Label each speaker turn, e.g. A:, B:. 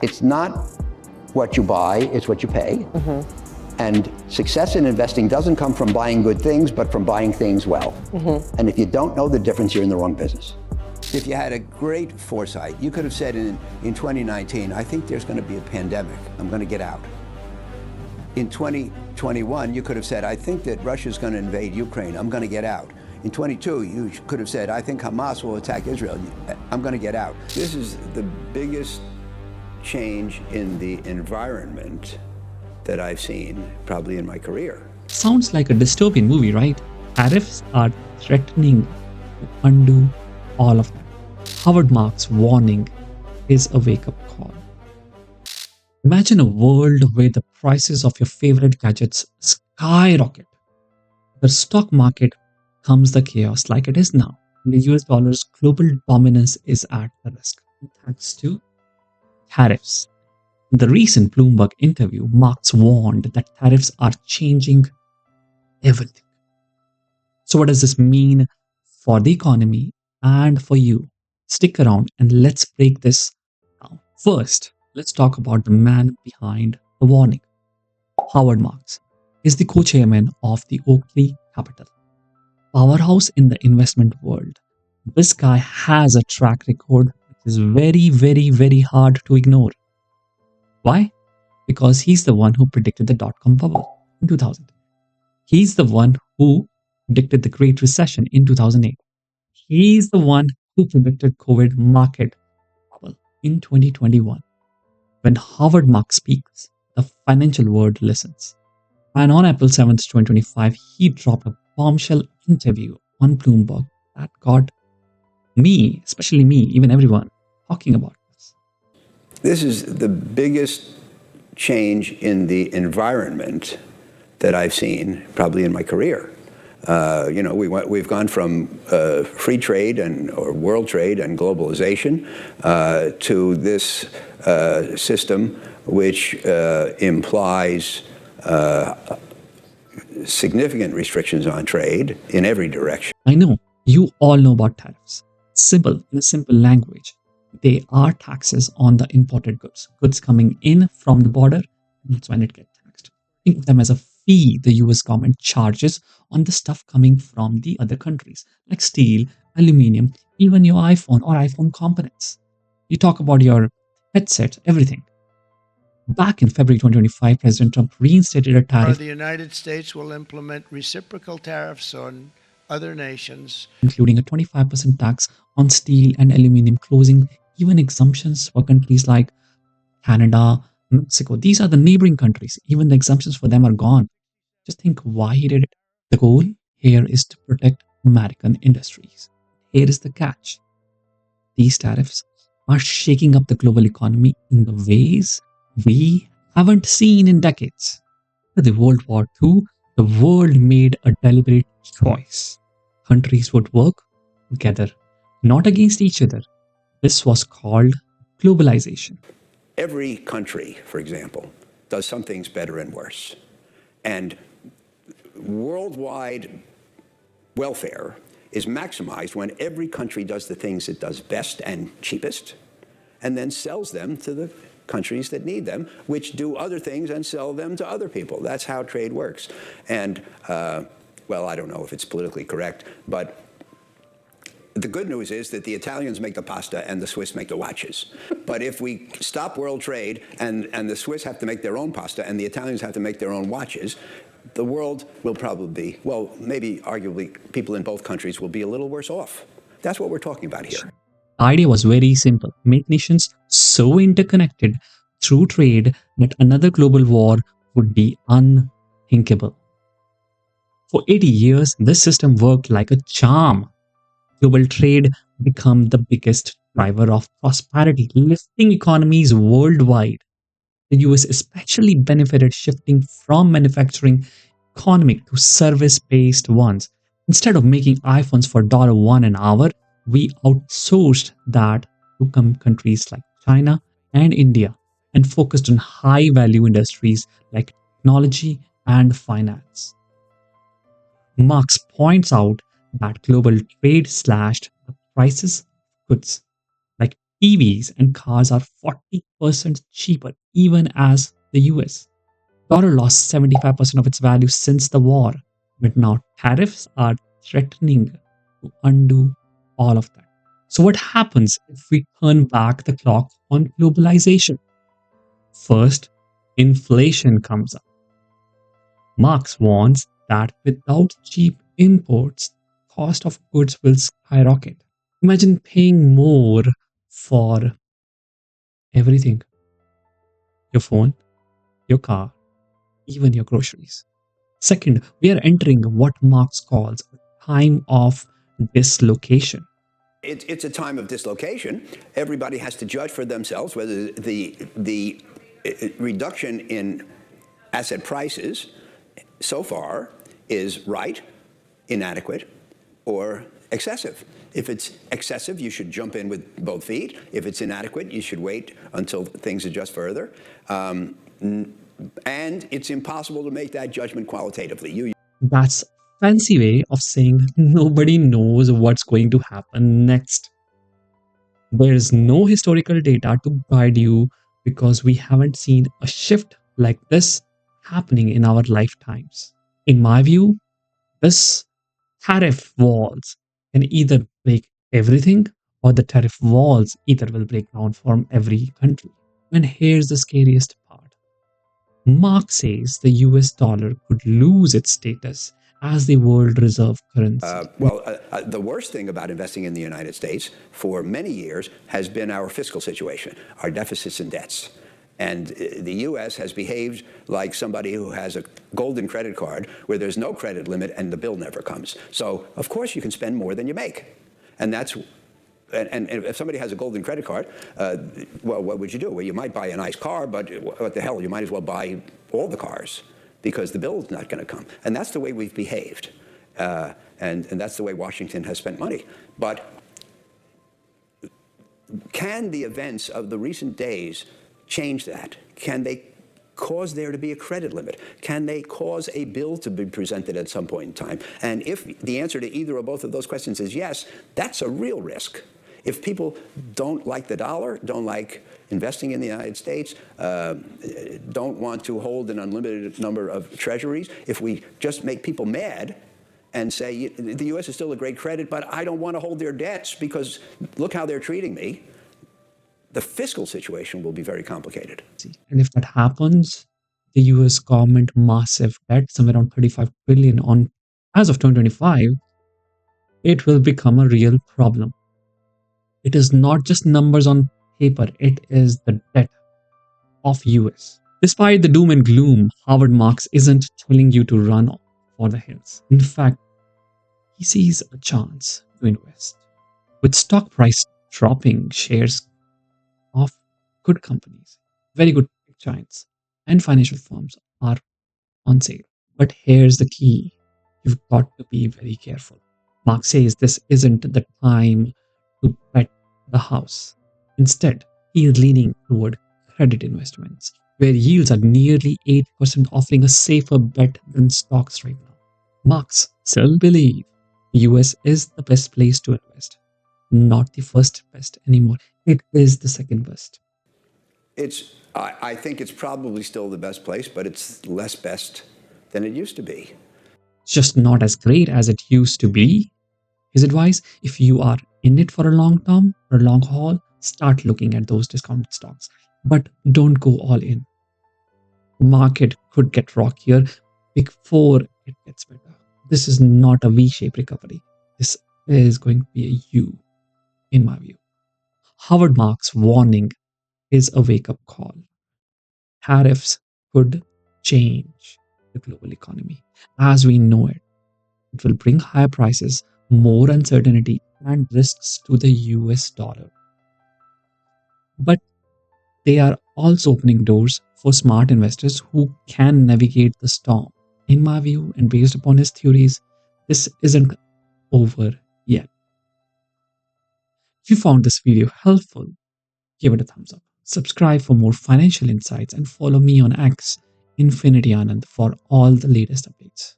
A: It's not what you buy, it's what you pay. And success in investing doesn't come from buying good things, but from buying things well. And if you don't know the difference, you're in the wrong business. If you had a great foresight, you could have said in 2019, I think there's going to be a pandemic. I'm going to get out. In 2021, you could have said, I think that Russia's going to invade Ukraine. I'm going to get out. In 22, you could have said, I think Hamas will attack Israel. I'm going to get out. This is the biggest change in the environment that I've seen probably in my career.
B: Sounds like a dystopian movie, right? Tariffs are threatening to undo all of that. Howard Marks' warning is a wake-up call. Imagine a world where the prices of your favorite gadgets skyrocket. The stock market comes the chaos like it is now. The US dollar's global dominance is at the risk, thanks to tariffs. In the recent Bloomberg interview, Marx warned that tariffs are changing everything. So, what does this mean for the economy and for you? Stick around and let's break this down. First, let's talk about the man behind the warning. Howard Marks is the co-chairman of the Oakley Capital, powerhouse in the investment world. This guy has a track record which is very, very, very hard to ignore. Why? Because he's the one who predicted the dot-com bubble in 2000. He's the one who predicted the Great Recession in 2008. He's the one who predicted COVID market bubble in 2021. When Howard Marks speaks, the financial world listens. And on April 7th, 2025, he dropped a bombshell interview on Bloomberg that got me, especially me, even everyone, talking about this.
A: This is the biggest change in the environment that I've seen probably in my career. We've gone from free trade or world trade and globalization to this system which implies significant restrictions on trade in every direction.
B: I know you all know about tariffs. Simple, in a simple language, they are taxes on the imported goods coming in from the border, and that's when it gets taxed. Think of them as a fee the US government charges on the stuff coming from the other countries, like steel, aluminium, even your iPhone or iPhone components. You talk about your headset, everything. Back in February 2025, President Trump reinstated a tariff.
C: The United States will implement reciprocal tariffs on other nations,
B: including a 25% tax on steel and aluminium, closing even exemptions for countries like Canada, Mexico. These are the neighboring countries. Even the exemptions for them are gone. Just think why he did it. The goal here is to protect American industries. Here is the catch. These tariffs are shaking up the global economy in the ways we haven't seen in decades. After the World War II, the world made a deliberate choice. Countries would work together, not against each other. This was called globalization.
A: Every country, for example, does some things better and worse. And worldwide welfare is maximized when every country does the things it does best and cheapest, and then sells them to the countries that need them, which do other things and sell them to other people. That's how trade works. And, I don't know if it's politically correct, but the good news is that the Italians make the pasta and the Swiss make the watches. But if we stop world trade and the Swiss have to make their own pasta and the Italians have to make their own watches, the world will probably, maybe arguably people in both countries will be a little worse off. That's what we're talking about here.
B: The idea was very simple. Make nations so interconnected through trade that another global war would be unthinkable. For 80 years, this system worked like a charm. Global trade became the biggest driver of prosperity, lifting economies worldwide. The US especially benefited shifting from manufacturing economic to service-based ones. Instead of making iPhones for $1 an hour, we outsourced that to countries like China and India and focused on high-value industries like technology and finance. Marx points out that global trade slashed the prices of goods like EVs and cars are 40% cheaper even as the US. Dollar lost 75% of its value since the war, but now tariffs are threatening to undo all of that. So what happens if we turn back the clock on globalization? First, inflation comes up. Marx warns that without cheap imports, cost of goods will skyrocket. Imagine paying more for everything: your phone, your car, even your groceries. Second, we are entering what Marx calls a time of dislocation.
A: It's a time of dislocation. Everybody has to judge for themselves whether the reduction in asset prices so far is right, inadequate, or excessive. If it's excessive, you should jump in with both feet. If it's inadequate, you should wait until things adjust further. And it's impossible to make that judgment qualitatively.
B: That's a fancy way of saying nobody knows what's going to happen next. There is no historical data to guide you because we haven't seen a shift like this happening in our lifetimes. In my view, this tariff walls can either break everything or the tariff walls either will break down from every country. And here's the scariest part. Mark says the US dollar could lose its status as the world reserve currency.
A: The worst thing about investing in the United States for many years has been our fiscal situation, our deficits and debts. And the U.S. has behaved like somebody who has a golden credit card where there's no credit limit and the bill never comes. So, of course, you can spend more than you make. And if somebody has a golden credit card, well, what would you do? Well, you might buy a nice car, but what the hell, you might as well buy all the cars because the bill's not going to come. And that's the way we've behaved. And that's the way Washington has spent money. But can the events of the recent days change that? Can they cause there to be a credit limit? Can they cause a bill to be presented at some point in time? And if the answer to either or both of those questions is yes, that's a real risk. If people don't like the dollar, don't like investing in the United States, don't want to hold an unlimited number of treasuries, if we just make people mad and say the U.S. is still a great credit, but I don't want to hold their debts because look how they're treating me, the fiscal situation will be very complicated.
B: And if that happens, the US government massive debt, somewhere around 35 billion on as of 2025, it will become a real problem. It is not just numbers on paper, it is the debt of US. Despite the doom and gloom, Howard Marks isn't telling you to run for the hills. In fact, he sees a chance to invest. With stock price dropping, shares of good companies, very good tech giants, and financial firms are on sale. But here's the key. You've got to be very careful. Mark says this isn't the time to bet the house. Instead, he is leaning toward credit investments, where yields are nearly 8%, offering a safer bet than stocks right now. Marks still believe the US is the best place to invest, not the first best anymore. It is the second best.
A: I think it's probably still the best place, but it's less best than it used to be.
B: It's just not as great as it used to be. His advice, if you are in it for a long term or a long haul, start looking at those discounted stocks. But don't go all in. The market could get rockier before it gets better. This is not a V-shaped recovery. This is going to be a U, in my view. Howard Marks' warning is a wake-up call. Tariffs could change the global economy as we know it. It will bring higher prices, more uncertainty, and risks to the US dollar. But they are also opening doors for smart investors who can navigate the storm. In my view, and based upon his theories, this isn't over yet. If you found this video helpful, give it a thumbs up. Subscribe for more financial insights and follow me on X, Infinity Anand, for all the latest updates.